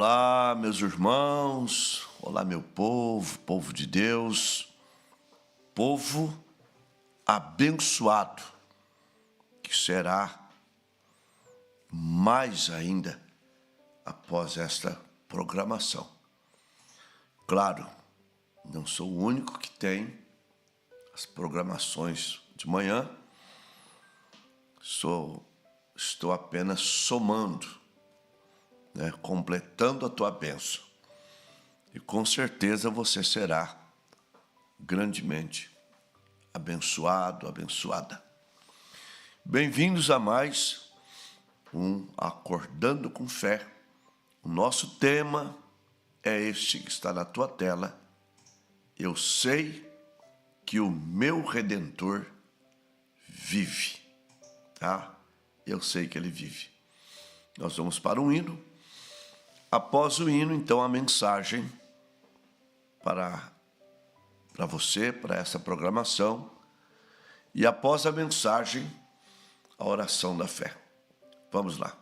Olá, meus irmãos, olá, meu povo, povo de Deus, povo abençoado, que será mais ainda após esta programação. Claro, não sou o único que tem as programações de manhã, estou apenas somando, completando a tua bênção. E com certeza você será grandemente abençoado, abençoada. Bem-vindos a mais um Acordando com Fé. O nosso tema é este que está na tua tela. Eu sei que o meu Redentor vive, tá? Eu sei que ele vive. Nós vamos para um hino. Após o hino, então, a mensagem para você, para essa programação. E após a mensagem, a oração da fé. Vamos lá.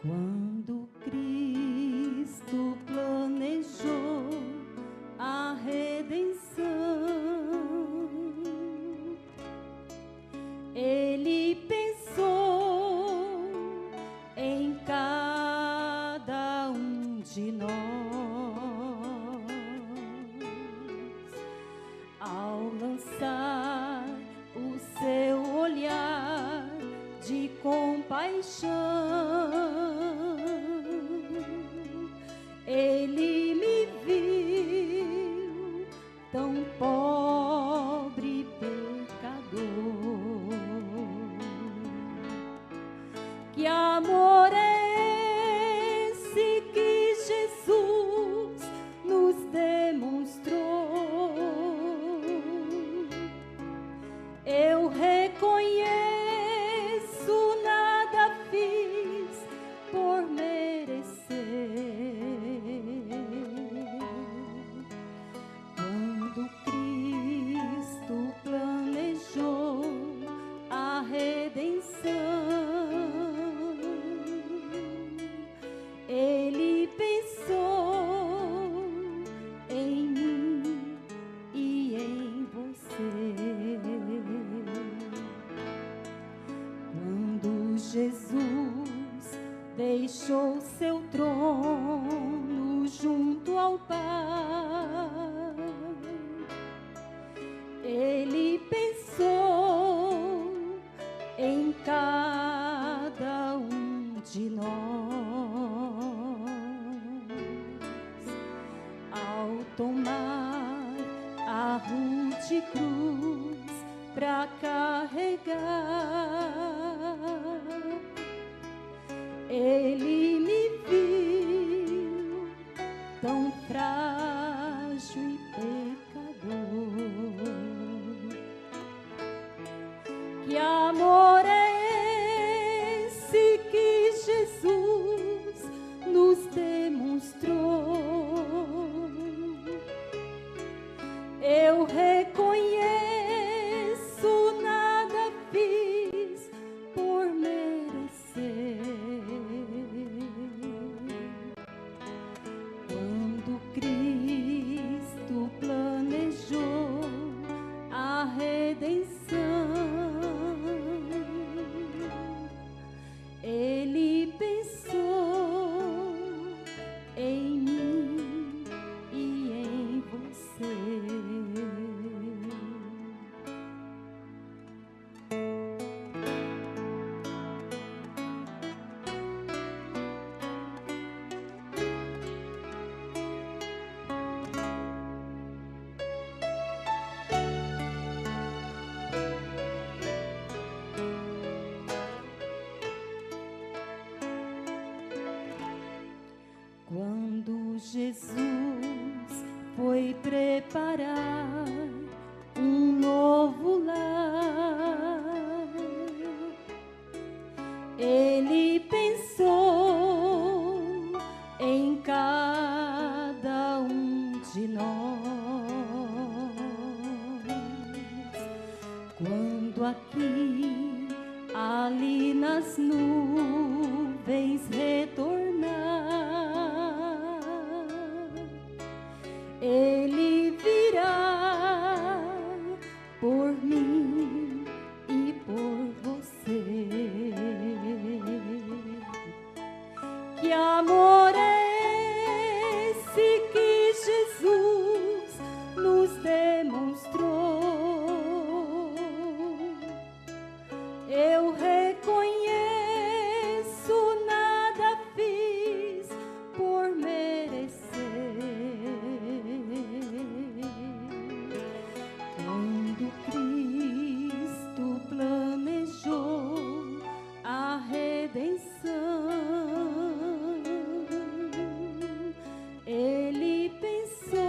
Quando Cristo planejou a redenção, Ele pensou em cada um de nós. Ao lançar o seu olhar de compaixão, Ele me viu tão pobre pecador. Que amor é esse que Jesus nos demonstrou? Eu reconheço, nada fiz por merecer. Quando Cristo planejou a redenção, Ele pensou em mim e em você. Quando Jesus deixou seu trono junto ao Pai, Ele pensou em cada um de nós. Ao tomar a rude cruz pra carregar, Ele me viu tão frágil e pecador. Que amor é esse que Jesus nos demonstrou? Eu reconheço, nada fiz por merecer. Quando Cristo planejou a redenção, Ele pensou em mim e em você. Quando Jesus foi preparar um novo lar, Ele pensou em cada um de nós. Quando aqui, ali nas nuvens retornar, Ele virá por mim e por você. Que amor é esse que Jesus nos demonstrou? Eu reconheço, nada fiz por merecer. Quando Cristo planejou a redenção, Ele pensou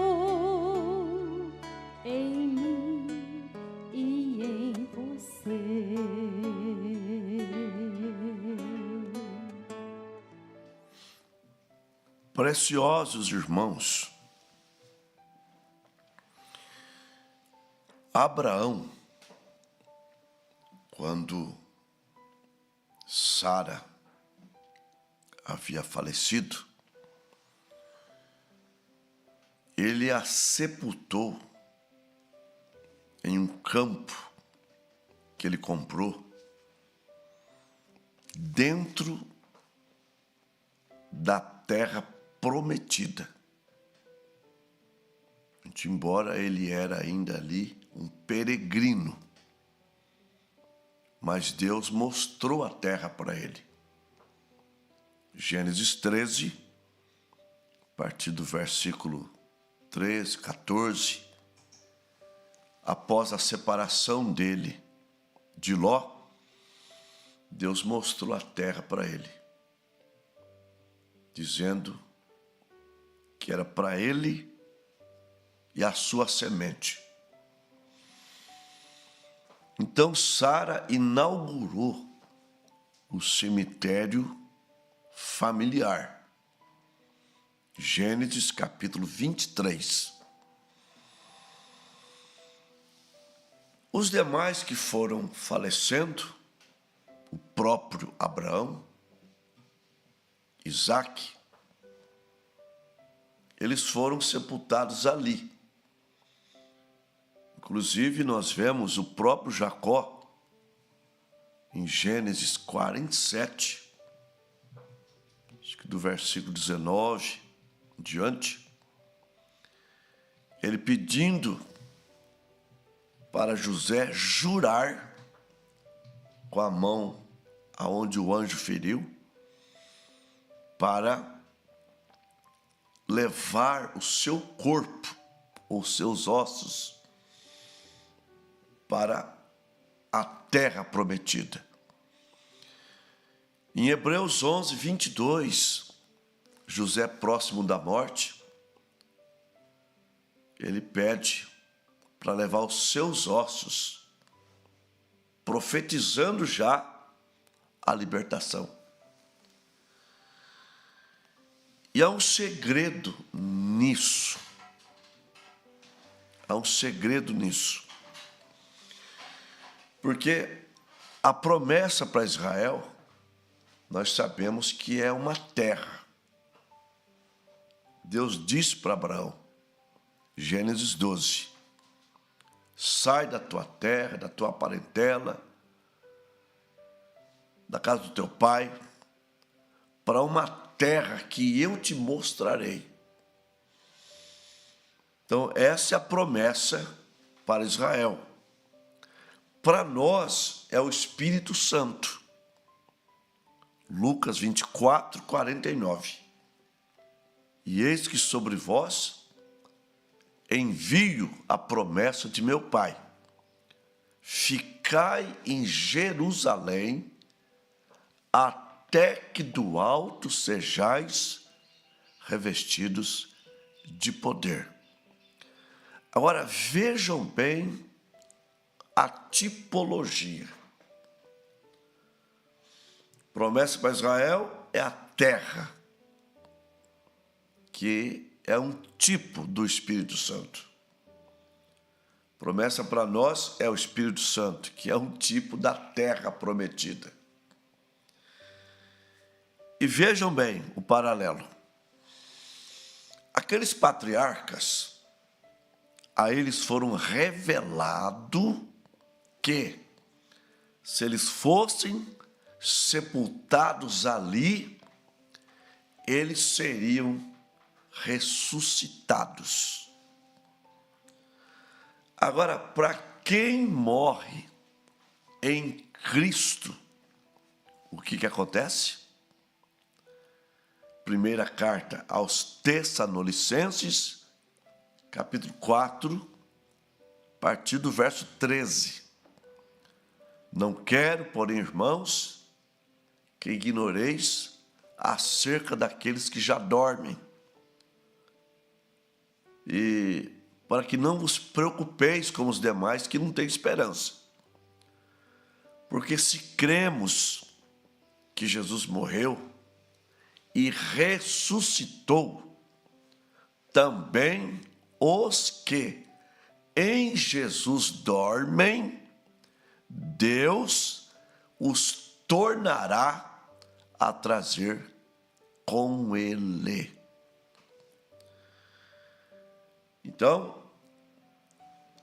em mim e em você. Preciosos irmãos, Abraão, quando Sara havia falecido, ele a sepultou em um campo que ele comprou dentro da terra prometida. Embora ele era ainda ali um peregrino, mas Deus mostrou a terra para ele. Gênesis 13, a partir do versículo 13, 14, após a separação dele de Ló, Deus mostrou a terra para ele, dizendo que era para ele e a sua semente. Então Sara inaugurou o cemitério familiar. Gênesis capítulo 23. Os demais que foram falecendo, o próprio Abraão, Isaque, eles foram sepultados ali. Inclusive, nós vemos o próprio Jacó, em Gênesis 47, acho que do versículo 19 em diante, ele pedindo para José jurar com a mão aonde o anjo feriu, para levar o seu corpo, ou seus ossos, para a terra prometida. Em Hebreus 11, 22, José, próximo da morte, ele pede para levar os seus ossos, profetizando já a libertação. E há um segredo nisso. Há um segredo nisso. Porque a promessa para Israel, nós sabemos que é uma terra. Deus disse para Abraão, Gênesis 12, sai da tua terra, da tua parentela, da casa do teu pai, para uma terra que eu te mostrarei. Então, essa é a promessa para Israel. Para nós, é o Espírito Santo. Lucas 24, 49. E eis que sobre vós envio a promessa de meu Pai. Ficai em Jerusalém, até que do alto sejais revestidos de poder. Agora, vejam bem a tipologia. Promessa para Israel é a terra, que é um tipo do Espírito Santo. Promessa para nós é o Espírito Santo, que é um tipo da terra prometida. E vejam bem o paralelo. Aqueles patriarcas, a eles foram revelado que, se eles fossem sepultados ali, eles seriam ressuscitados. Agora, para quem morre em Cristo, o que acontece? Primeira carta aos Tessalonicenses, capítulo 4, a partir do verso 13. Não quero, porém, irmãos, que ignoreis acerca daqueles que já dormem, e para que não vos preocupeis como os demais que não têm esperança. Porque se cremos que Jesus morreu e ressuscitou, também os que em Jesus dormem, Deus os tornará a trazer com Ele. Então,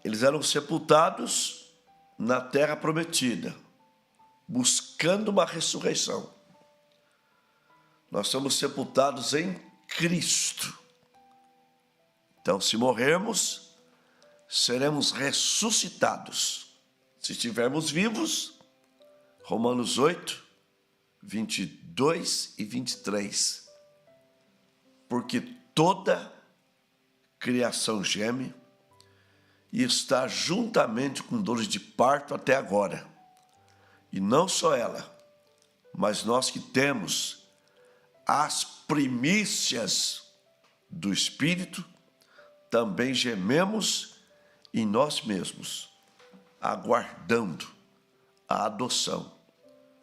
eles eram sepultados na terra prometida, buscando uma ressurreição. Nós somos sepultados em Cristo. Então, se morrermos, seremos ressuscitados. Se estivermos vivos, Romanos 8, 22 e 23. Porque toda criação geme e está juntamente com dores de parto até agora. E não só ela, mas nós que temos as primícias do Espírito, também gememos em nós mesmos, aguardando a adoção,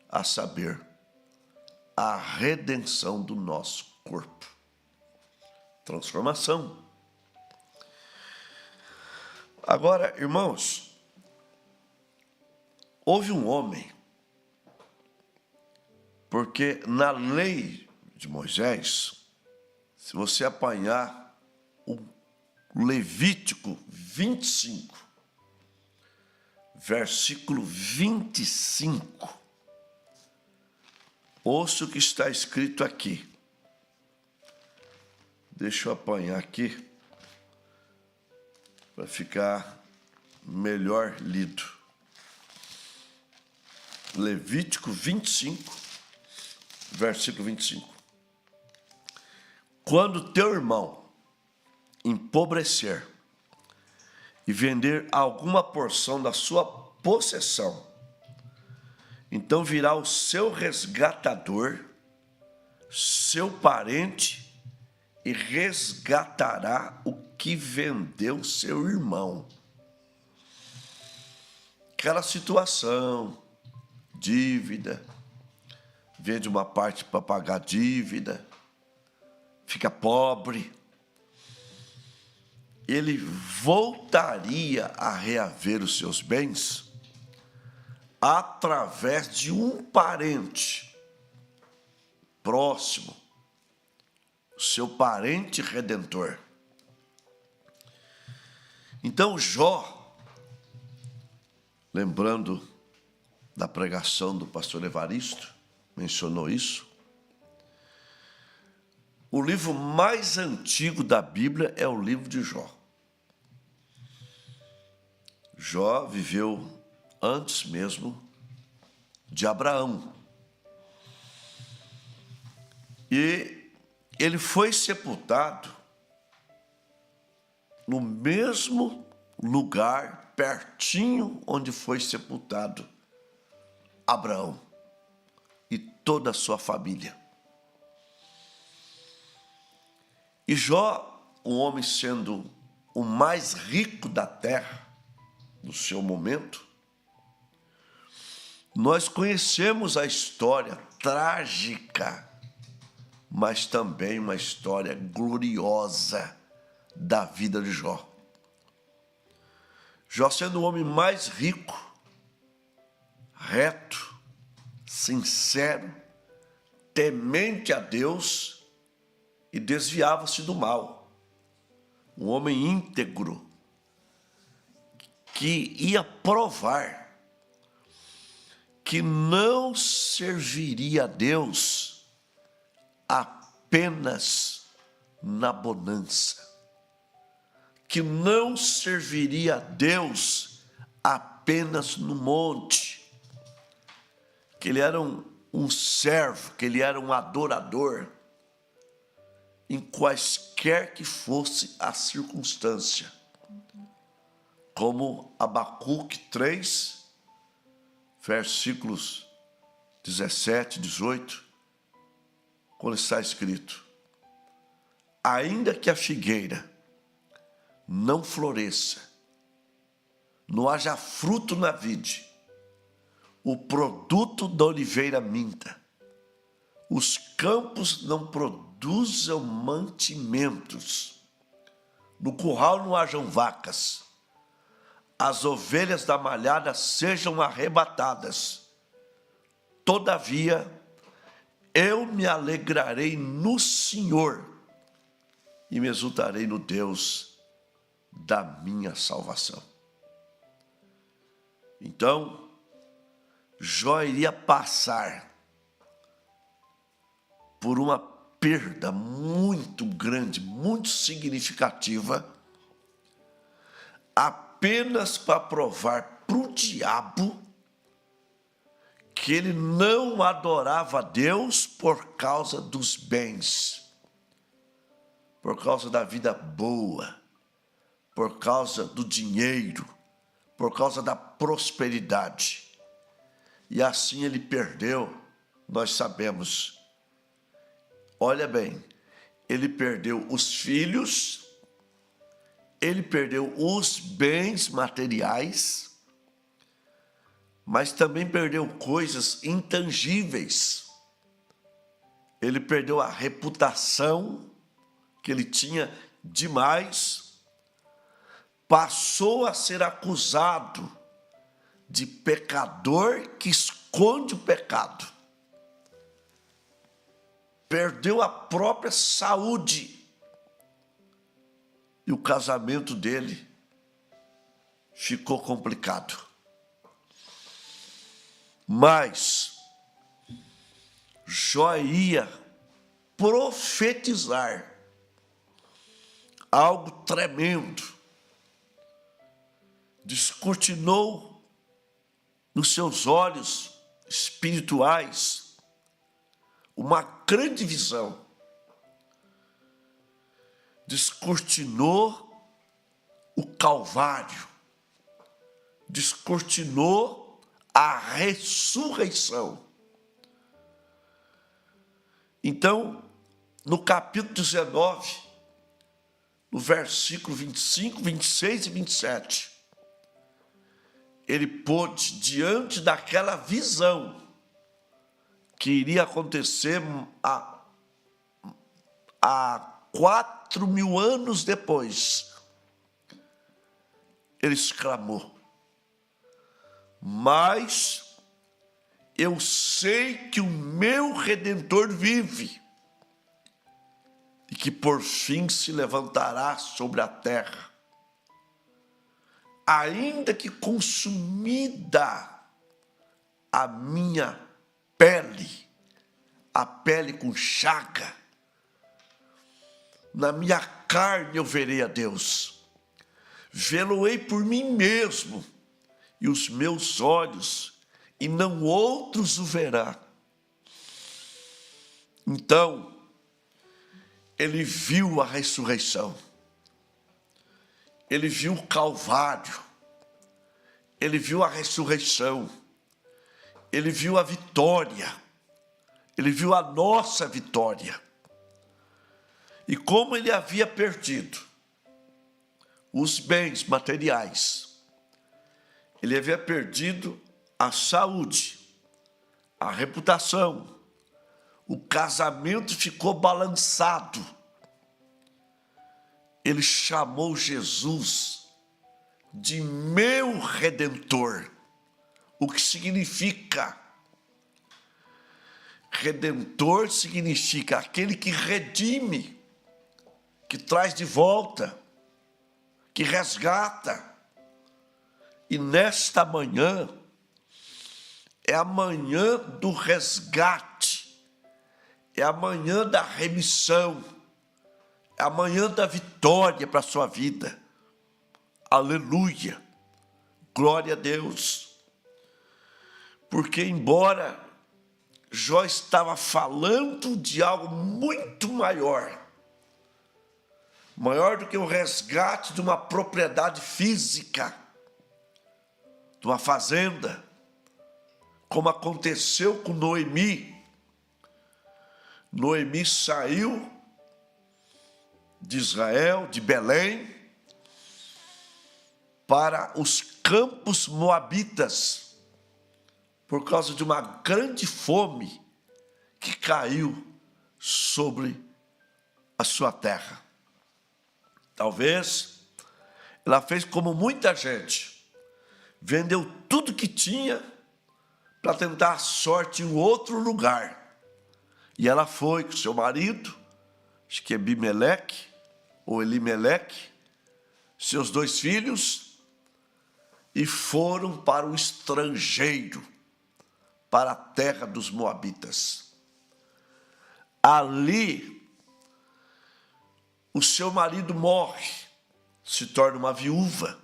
a saber, a redenção do nosso corpo. Transformação. Agora, irmãos, houve um homem, porque na lei de Moisés, se você apanhar o Levítico 25, versículo 25, ouça o que está escrito aqui. Deixa eu apanhar aqui para ficar melhor lido. Levítico 25, versículo 25. Quando teu irmão empobrecer e vender alguma porção da sua possessão, então virá o seu resgatador, seu parente, e resgatará o que vendeu seu irmão. Aquela situação, dívida, vende uma parte para pagar a dívida, fica pobre, ele voltaria a reaver os seus bens através de um parente próximo, seu parente redentor. Então Jó, lembrando da pregação do pastor Evaristo, mencionou isso. O livro mais antigo da Bíblia é o livro de Jó. Jó viveu antes mesmo de Abraão. E ele foi sepultado no mesmo lugar, pertinho onde foi sepultado Abraão e toda a sua família. E Jó, um homem sendo o mais rico da terra, no seu momento, Nós conhecemos a história trágica, mas também uma história gloriosa da vida de Jó. Jó sendo o homem mais rico, reto, sincero, temente a Deus e desviava-se do mal. Um homem íntegro que ia provar que não serviria a Deus apenas na bonança, que não serviria a Deus apenas no monte, que ele era um servo, que ele era um adorador, em quaisquer que fosse a circunstância. Como Abacuque 3, versículos 17, 18, quando está escrito: ainda que a figueira não floresça, não haja fruto na vide, o produto da oliveira minta, os campos não produzam mantimentos, no curral não hajam vacas, as ovelhas da malhada sejam arrebatadas, todavia eu me alegrarei no Senhor e me exultarei no Deus da minha salvação. Então, Jó iria passar por uma perda muito grande, muito significativa, apenas para provar para o diabo que ele não adorava a Deus por causa dos bens, por causa da vida boa, por causa do dinheiro, por causa da prosperidade. E assim ele perdeu, nós sabemos. Olha bem, ele perdeu os filhos, ele perdeu os bens materiais, mas também perdeu coisas intangíveis. Ele perdeu a reputação que ele tinha demais, passou a ser acusado de pecador que esconde o pecado. Perdeu a própria saúde. E o casamento dele ficou complicado. Mas Jó ia profetizar algo tremendo. Descortinou nos seus olhos espirituais uma grande visão. Descortinou o Calvário, descortinou a ressurreição. Então, no capítulo 19, no versículo 25, 26 e 27, ele pôde, diante daquela visão que iria acontecer há 4.000 anos depois, ele exclamou: mas eu sei que o meu Redentor vive e que por fim se levantará sobre a terra. Ainda que consumida a minha pele, a pele com chaga, na minha carne eu verei a Deus. Vê-lo-ei por mim mesmo, e os meus olhos, e não outros o verá. Então, ele viu a ressurreição, ele viu o Calvário, ele viu a ressurreição, ele viu a vitória, ele viu a nossa vitória. E como ele havia perdido os bens materiais, ele havia perdido a saúde, a reputação. O casamento ficou balançado. Ele chamou Jesus de meu Redentor. O que significa? Redentor significa aquele que redime, que traz de volta, que resgata. E nesta manhã, é a manhã do resgate, é a manhã da remissão, é a manhã da vitória para a sua vida. Aleluia, glória a Deus. Porque embora Jó estava falando de algo muito maior, maior do que o resgate de uma propriedade física, de uma fazenda, como aconteceu com Noemi. Noemi saiu de Israel, de Belém, para os campos moabitas, por causa de uma grande fome que caiu sobre a sua terra. Talvez ela fez como muita gente, vendeu tudo que tinha para tentar a sorte em outro lugar. E ela foi com seu marido, acho que é Abimeleque ou Elimeleque, seus 2 filhos, e foram para o estrangeiro, para a terra dos moabitas. Ali, o seu marido morre, se torna uma viúva.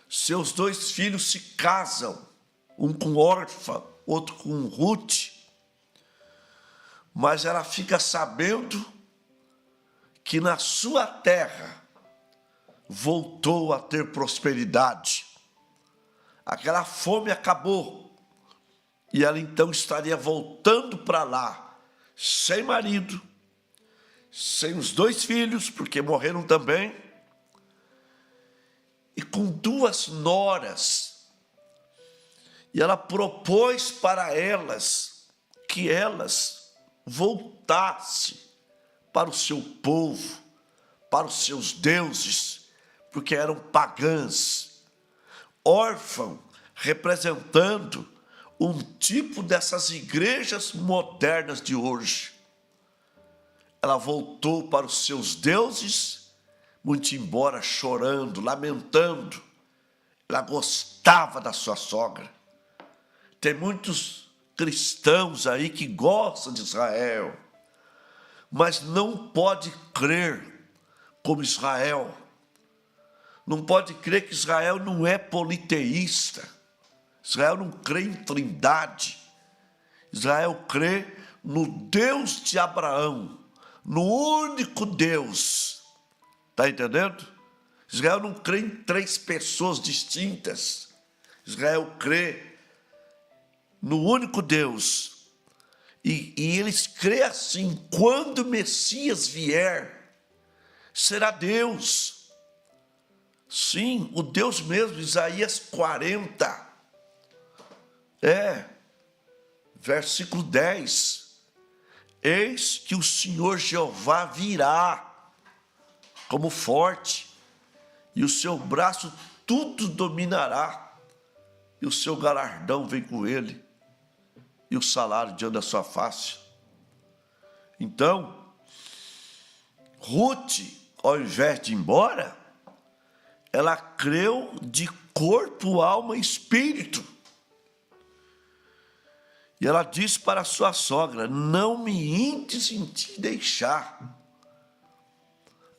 Seus 2 filhos se casam, um com Orfa, outro com Ruth. Mas ela fica sabendo que na sua terra voltou a ter prosperidade. Aquela fome acabou. E ela então estaria voltando para lá, sem marido, sem os 2 filhos, porque morreram também, e com 2 noras. E ela propôs para elas que elas voltassem para o seu povo, para os seus deuses, porque eram pagãs, órfãos, representando um tipo dessas igrejas modernas de hoje. Ela voltou para os seus deuses, muito embora chorando, lamentando. Ela gostava da sua sogra. Tem muitos cristãos aí que gostam de Israel, mas não pode crer como Israel. Não pode crer que Israel não é politeísta. Israel não crê em trindade. Israel crê no Deus de Abraão, no único Deus. Está entendendo? Israel não crê em 3 pessoas distintas. Israel crê no único Deus. E eles crêem assim: quando o Messias vier, será Deus. Sim, o Deus mesmo. Isaías 40. Versículo 10. Eis que o Senhor Jeová virá como forte, e o seu braço tudo dominará, e o seu galardão vem com ele, e o salário diante da sua face. Então, Ruth, ao invés de ir embora, ela creu de corpo, alma e espírito. E ela disse para a sua sogra: não me indes em te deixar.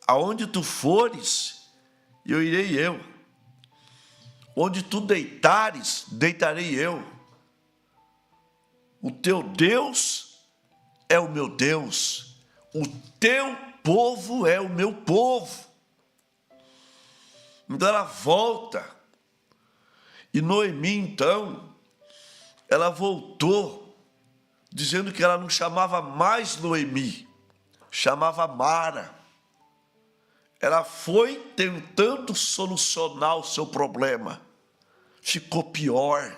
Aonde tu fores, eu irei eu. Onde tu deitares, deitarei eu. O teu Deus é o meu Deus. O teu povo é o meu povo. Então ela volta. E Noemi, então, ela voltou, dizendo que ela não chamava mais Noemi, chamava Mara. Ela foi tentando solucionar o seu problema. Ficou pior.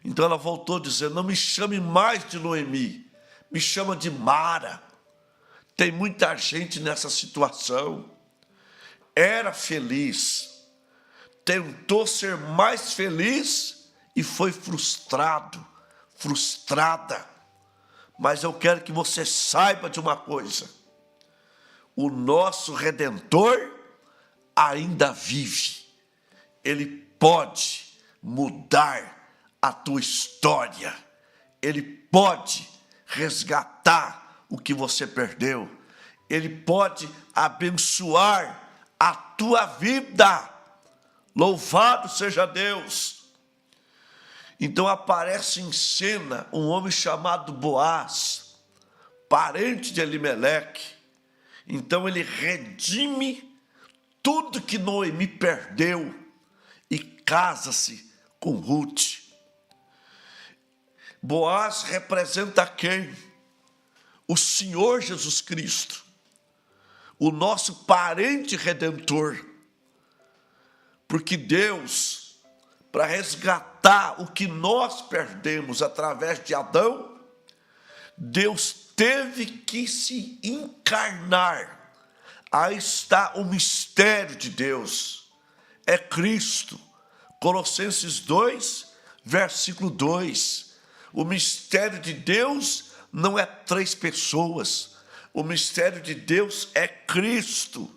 Então ela voltou dizendo: não me chame mais de Noemi, me chama de Mara. Tem muita gente nessa situação. Era feliz, tentou ser mais feliz e foi frustrado, frustrada. Mas eu quero que você saiba de uma coisa: o nosso Redentor ainda vive. Ele pode mudar a tua história. Ele pode resgatar o que você perdeu. Ele pode abençoar a tua vida. Louvado seja Deus. Então aparece em cena um homem chamado Boaz, parente de Elimeleque. Então ele redime tudo que Noemi perdeu e casa-se com Ruth. Boaz representa quem? O Senhor Jesus Cristo, o nosso parente redentor. Porque Deus, para resgatar o que nós perdemos através de Adão, Deus teve que se encarnar. Aí está o mistério de Deus. É Cristo. Colossenses 2, versículo 2. O mistério de Deus não é 3 pessoas. O mistério de Deus é Cristo.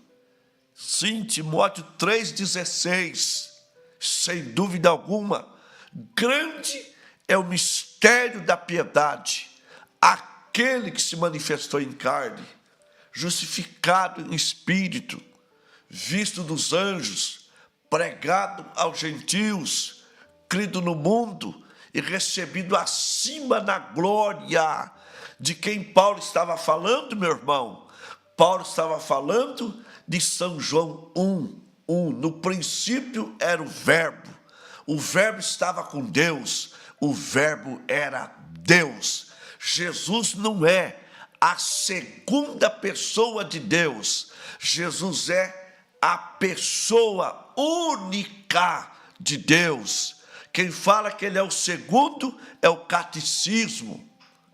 Sim, Timóteo 3,16. Sem dúvida alguma, grande é o mistério da piedade. Aquele que se manifestou em carne, justificado em espírito, visto dos anjos, pregado aos gentios, crido no mundo e recebido acima na glória. De quem Paulo estava falando, meu irmão? Paulo estava falando de São João 1:1. No princípio era o verbo estava com Deus, o verbo era Deus. Jesus não é a segunda pessoa de Deus, Jesus é a pessoa única de Deus. Quem fala que ele é o segundo é o catecismo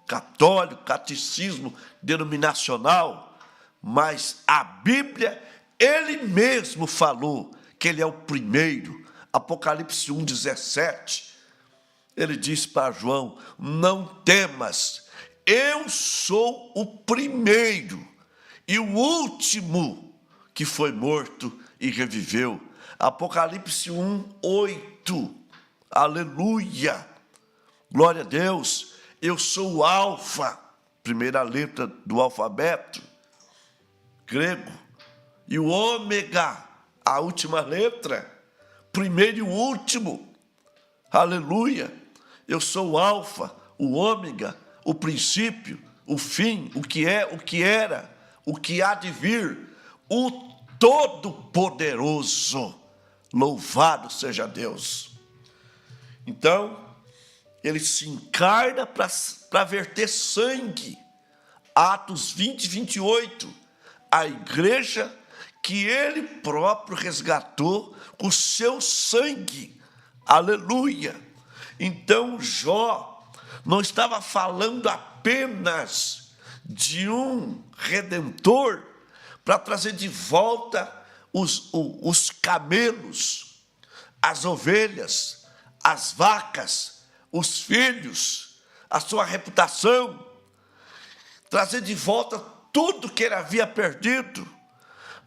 católico, catecismo denominacional, mas a Bíblia, ele mesmo falou que ele é o primeiro. Apocalipse 1,17, ele diz para João: não temas, eu sou o primeiro e o último que foi morto e reviveu. Apocalipse 1:8, aleluia, glória a Deus. Eu sou o alfa, primeira letra do alfabeto grego, e o ômega, a última letra, primeiro e o último, aleluia. Eu sou o alfa, o ômega, o princípio, o fim, o que é, o que era, o que há de vir, o Todo-Poderoso. Louvado seja Deus. Então, ele se encarna para verter sangue. Atos 20:28. A igreja que ele próprio resgatou com o seu sangue. Aleluia. Então Jó não estava falando apenas de um redentor para trazer de volta os camelos, as ovelhas, as vacas, os filhos, a sua reputação, trazer de volta tudo que ele havia perdido,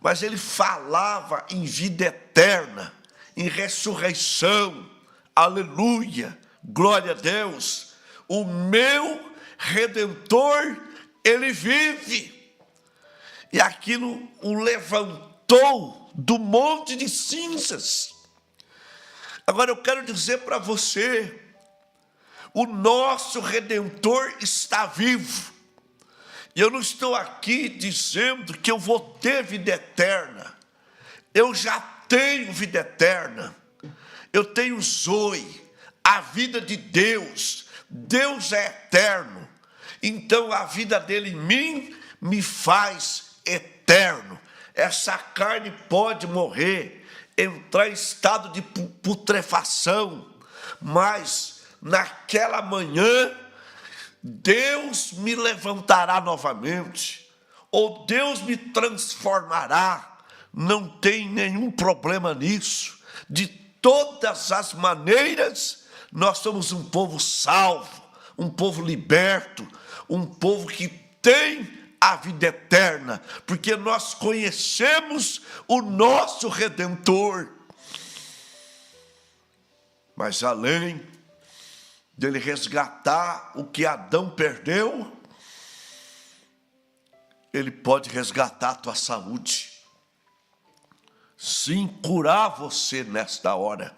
mas ele falava em vida eterna, em ressurreição. Aleluia, glória a Deus. O meu Redentor, ele vive. E aquilo o levantou do monte de cinzas. Agora eu quero dizer para você, o nosso Redentor está vivo. E eu não estou aqui dizendo que eu vou ter vida eterna. Eu já tenho vida eterna. Eu tenho Zoe, a vida de Deus. Deus é eterno. Então a vida dele em mim me faz eterno. Essa carne pode morrer, entrar em estado de putrefação, mas naquela manhã, Deus me levantará novamente, ou Deus me transformará. Não tem nenhum problema nisso. De todas as maneiras, nós somos um povo salvo, um povo liberto, um povo que tem a vida eterna, porque nós conhecemos o nosso Redentor. Mas além dele resgatar o que Adão perdeu, ele pode resgatar a tua saúde. Sim, curar você nesta hora.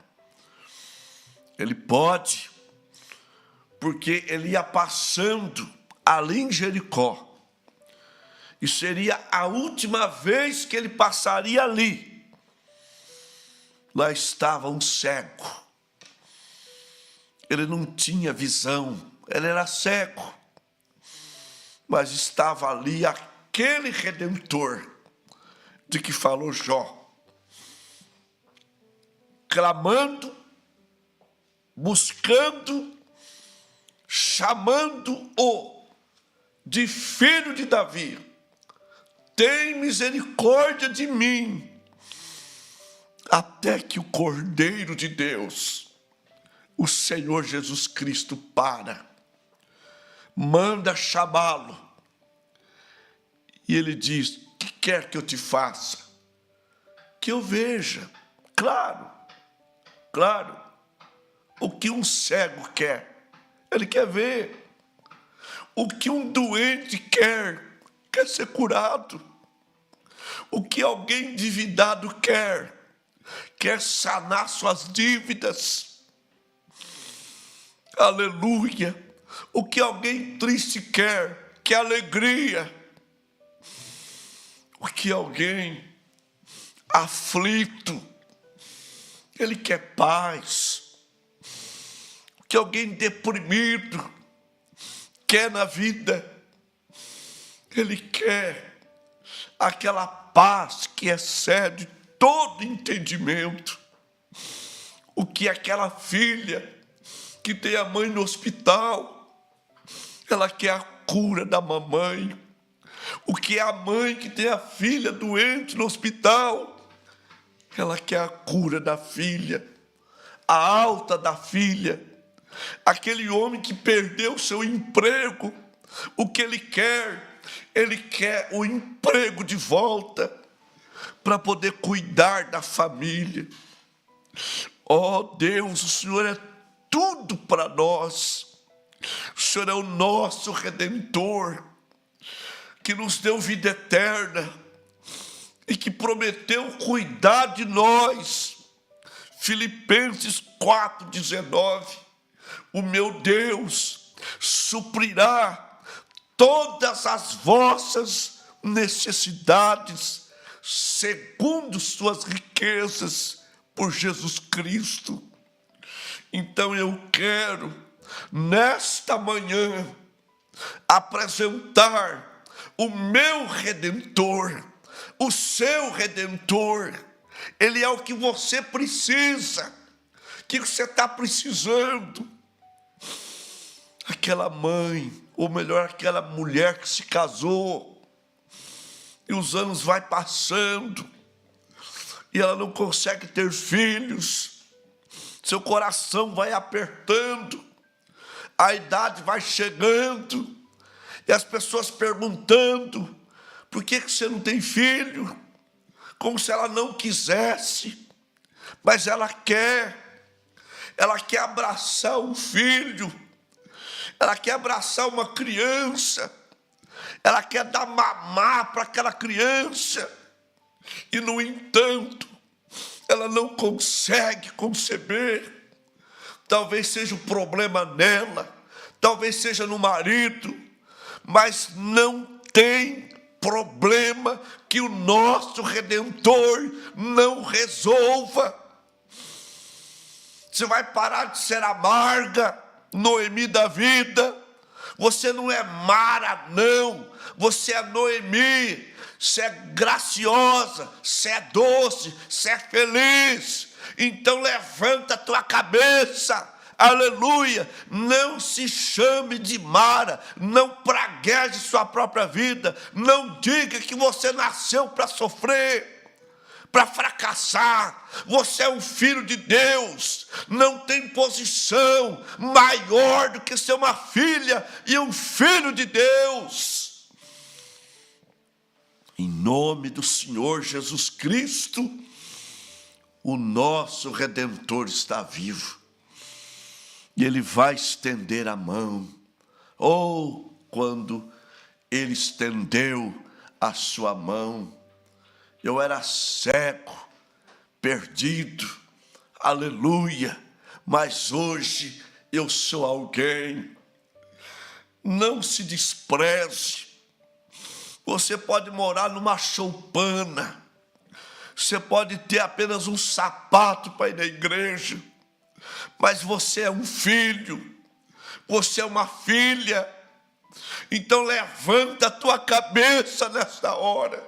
Ele pode, porque ele ia passando ali em Jericó, e seria a última vez que ele passaria ali. Lá estava um cego. Ele não tinha visão, ele era cego. Mas estava ali aquele Redentor de que falou Jó, clamando, buscando, chamando-o de filho de Davi. Tem misericórdia de mim, até que o Cordeiro de Deus, o Senhor Jesus Cristo, manda chamá-lo, e ele diz: o que quer que eu te faça? Que eu veja. Claro, o que um cego quer, ele quer ver. O que um doente quer ser curado. O que alguém endividado quer sanar suas dívidas. Aleluia. O que alguém triste quer alegria. O que alguém aflito, ele quer paz. O que alguém deprimido quer na vida, ele quer aquela paz que excede todo entendimento. O que aquela filha que tem a mãe no hospital, ela quer a cura da mamãe. O que é a mãe que tem a filha doente no hospital, ela quer a cura da filha, a alta da filha. Aquele homem que perdeu seu emprego, o que ele quer o emprego de volta, para poder cuidar da família. Oh Deus, o Senhor é tudo para nós. O Senhor é o nosso Redentor, que nos deu vida eterna e que prometeu cuidar de nós. Filipenses 4,19. O meu Deus suprirá todas as vossas necessidades, segundo suas riquezas, por Jesus Cristo. Então eu quero, nesta manhã, apresentar o meu Redentor, o seu Redentor. Ele é o que você precisa, que você está precisando. Aquela mãe, ou melhor, aquela mulher que se casou, e os anos vai passando, e ela não consegue ter filhos, seu coração vai apertando, a idade vai chegando, e as pessoas perguntando: por que você não tem filho? Como se ela não quisesse, mas ela quer abraçar um filho, ela quer abraçar uma criança, ela quer dar mamar para aquela criança, e no entanto, ela não consegue conceber. Talvez seja um problema nela, talvez seja no marido, mas não tem problema que o nosso Redentor não resolva. Você vai parar de ser amarga, Noemi da vida. Você não é Mara, não. Você é Noemi. Você é graciosa, você é doce, você é feliz. Então levanta a tua cabeça, aleluia, não se chame de Mara, não pragueje sua própria vida, não diga que você nasceu para sofrer, para fracassar. Você é um filho de Deus, não tem posição maior do que ser uma filha e um filho de Deus. Em nome do Senhor Jesus Cristo, o nosso Redentor está vivo. E Ele vai estender a mão. Oh, quando Ele estendeu a sua mão, eu era cego, perdido, aleluia, mas hoje eu sou alguém. Não se despreze. Você pode morar numa choupana, você pode ter apenas um sapato para ir na igreja, mas você é um filho, você é uma filha. Então levanta a tua cabeça nesta hora.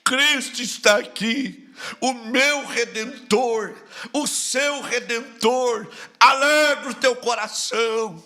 Cristo está aqui, o meu Redentor, o seu Redentor. Alegra o teu coração,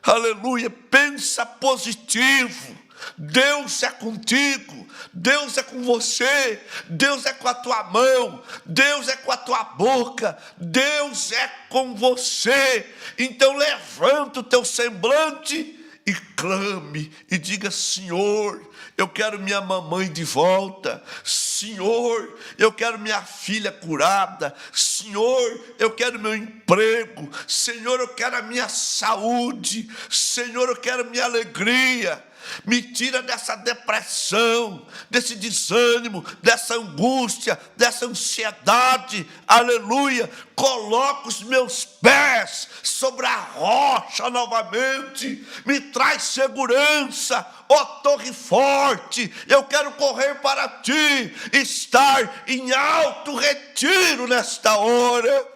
aleluia, pensa positivo. Deus é contigo, Deus é com você, Deus é com a tua mão, Deus é com a tua boca, Deus é com você. Então levanta o teu semblante e clame e diga: Senhor, eu quero minha mamãe de volta. Senhor, eu quero minha filha curada. Senhor, eu quero meu emprego. Senhor, eu quero a minha saúde. Senhor, eu quero minha alegria. Me tira dessa depressão, desse desânimo, dessa angústia, dessa ansiedade, aleluia. Coloca os meus pés sobre a rocha novamente, me traz segurança, ó torre forte. Eu quero correr para ti, estar em alto retiro nesta hora,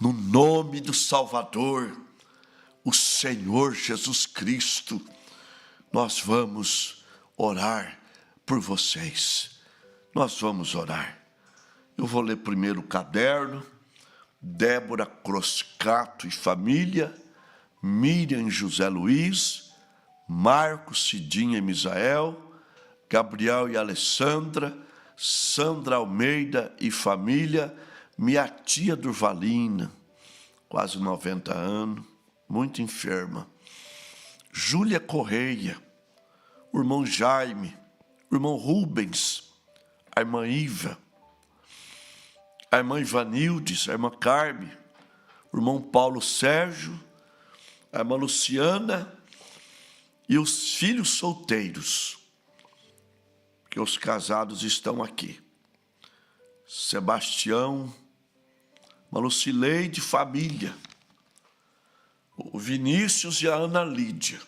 no nome do Salvador, o Senhor Jesus Cristo. Nós vamos orar por vocês. Nós vamos orar. Eu vou ler primeiro o caderno. Débora Croscato e família, Miriam José Luiz, Marcos Cidinha e Misael, Gabriel e Alessandra, Sandra Almeida e família, minha tia Durvalina, quase 90 anos, muito enferma. Júlia Correia, o irmão Jaime, o irmão Rubens, a irmã Iva, a irmã Ivanildes, a irmã Carme, o irmão Paulo Sérgio, a irmã Luciana e os filhos solteiros, que os casados estão aqui. Sebastião, a Lucileide, família, o Vinícius e a Ana Lídia,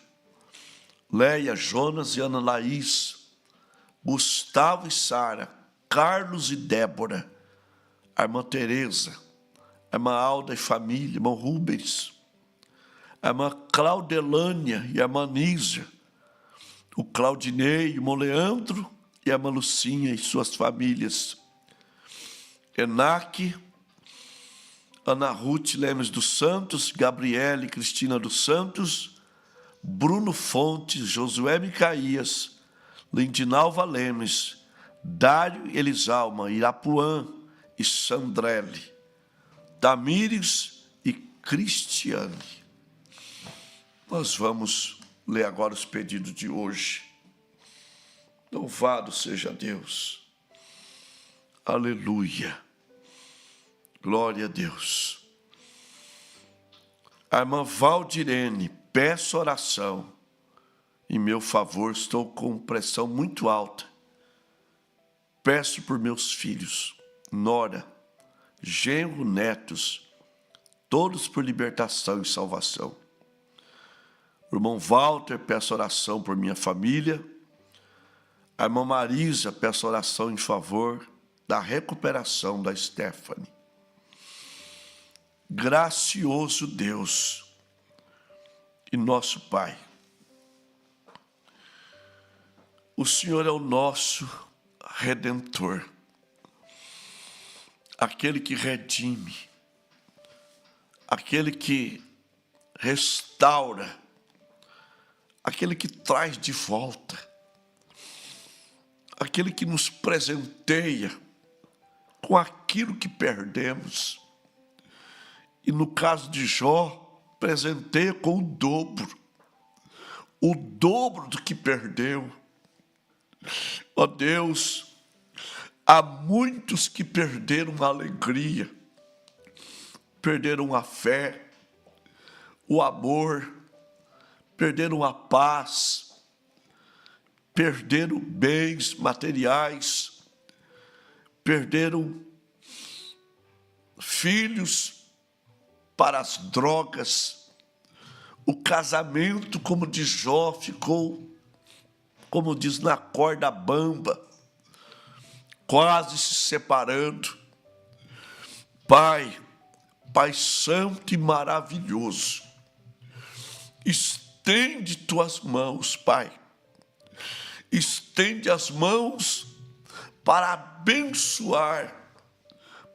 Leia, Jonas e Ana Laís, Gustavo e Sara, Carlos e Débora, a irmã Tereza, a irmã Alda e família, irmão Rubens, a irmã Claudelânia e a irmã Nízia, o Claudinei, o irmão Leandro e a irmã Lucinha e suas famílias, Enaque, Ana Ruth Lemes dos Santos, Gabriele Cristina dos Santos, Bruno Fontes, Josué Micaías, Lindinalva Lemes, Dário Elisalma, Irapuã e Sandrelli, Tamires e Cristiane. Nós vamos ler agora os pedidos de hoje. Louvado seja Deus. Aleluia. Glória a Deus. A irmã Valdirene, peço oração. Em meu favor, estou com pressão muito alta. Peço por meus filhos, nora, genro, netos, todos por libertação e salvação. O irmão Walter, peço oração por minha família. A irmã Marisa, peço oração em favor da recuperação da Stephanie. Gracioso Deus e nosso Pai, o Senhor é o nosso Redentor, aquele que redime, aquele que restaura, aquele que traz de volta, aquele que nos presenteia com aquilo que perdemos. E no caso de Jó, presenteia com o dobro do que perdeu. Ó Deus, há muitos que perderam a alegria, perderam a fé, o amor, perderam a paz, perderam bens materiais, perderam filhos para as drogas. O casamento, como de Jó, ficou, como diz, na corda bamba, quase se separando. Pai, Pai Santo e maravilhoso, estende tuas mãos, Pai. Estende as mãos para abençoar,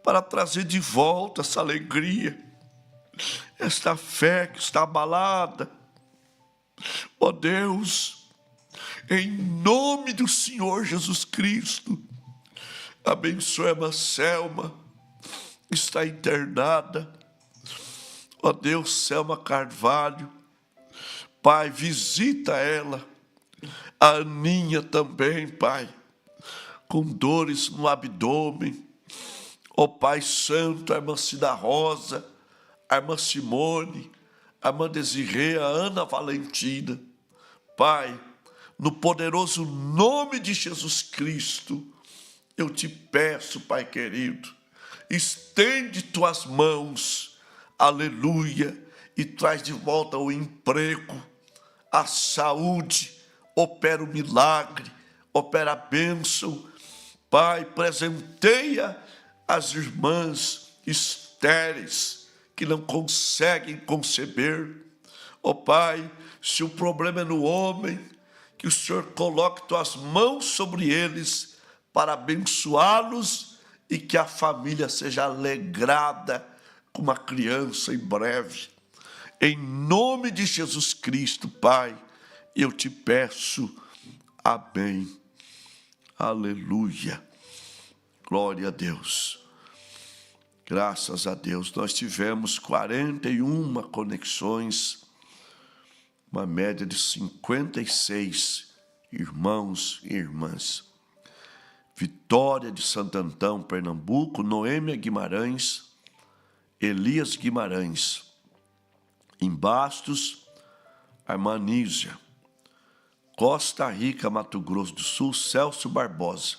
para trazer de volta essa alegria, esta fé que está abalada. Ó Deus, em nome do Senhor Jesus Cristo, abençoe a irmã Selma, está internada. Ó Deus, Selma Carvalho, Pai, visita ela. A Aninha também, Pai, com dores no abdômen. Ó Pai Santo, a irmã Cida Rosa, a irmã Simone, a irmã Desirê, a Ana Valentina. Pai, no poderoso nome de Jesus Cristo, eu te peço, Pai querido, estende tuas mãos, aleluia, e traz de volta o emprego, a saúde, opera o milagre, opera a bênção. Pai, presenteia as irmãs estéreis que não conseguem conceber. Ó Pai, se o problema é no homem, que o Senhor coloque tuas mãos sobre eles para abençoá-los e que a família seja alegrada com uma criança em breve. Em nome de Jesus Cristo, Pai, eu te peço, amém, aleluia, glória a Deus. Graças a Deus, nós tivemos 41 conexões, uma média de 56 irmãos e irmãs. Vitória de Santo Antão, Pernambuco, Noêmia Guimarães, Elias Guimarães. Em Bastos, a irmã Nísia. Costa Rica, Mato Grosso do Sul, Celso Barbosa.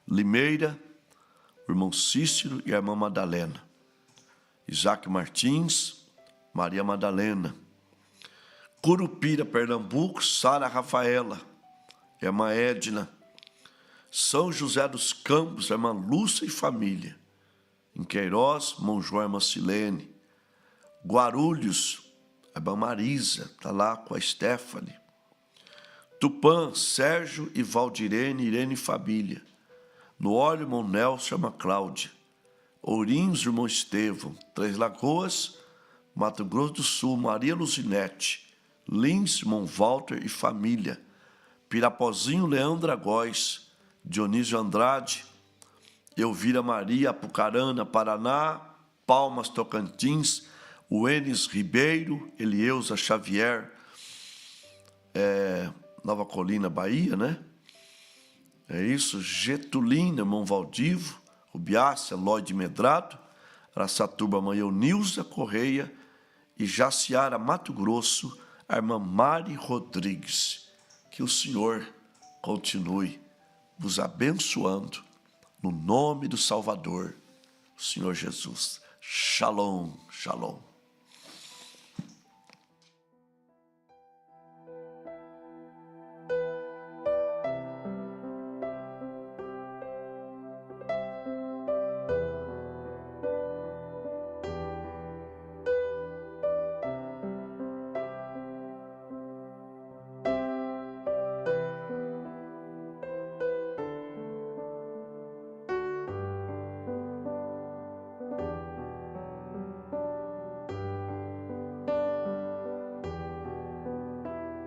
Limeira, o irmão Cícero e a irmã Madalena. Isaac Martins, Maria Madalena. Curupira, Pernambuco, Sara Rafaela, a irmã Edna. São José dos Campos, a irmã Lúcia e família. Em Queiroz, Monjoá, a irmã Silene. Guarulhos, a irmã Marisa, está lá com a Stephanie. Tupã, Sérgio e Valdirene, Irene e família. No Óleo, irmão Nelson, a irmã Cláudia. Ourinhos, irmão Estevão. Três Lagoas, Mato Grosso do Sul, Maria Luzinete. Lins, irmão Walter e família. Pirapozinho, Leandra Góes. Dionísio Andrade. Elvira Maria, Apucarana, Paraná. Palmas, Tocantins. Uenes Ribeiro, Elieusa Xavier, Nova Colina, Bahia, né? É isso, Getulina, irmão Valdivo, Rubiácia, Lloyd Medrado, Araçatuba, mãe Eunilza Correia e Jaciara, Mato Grosso, a irmã Mari Rodrigues. Que o Senhor continue vos abençoando no nome do Salvador, o Senhor Jesus. Shalom, shalom.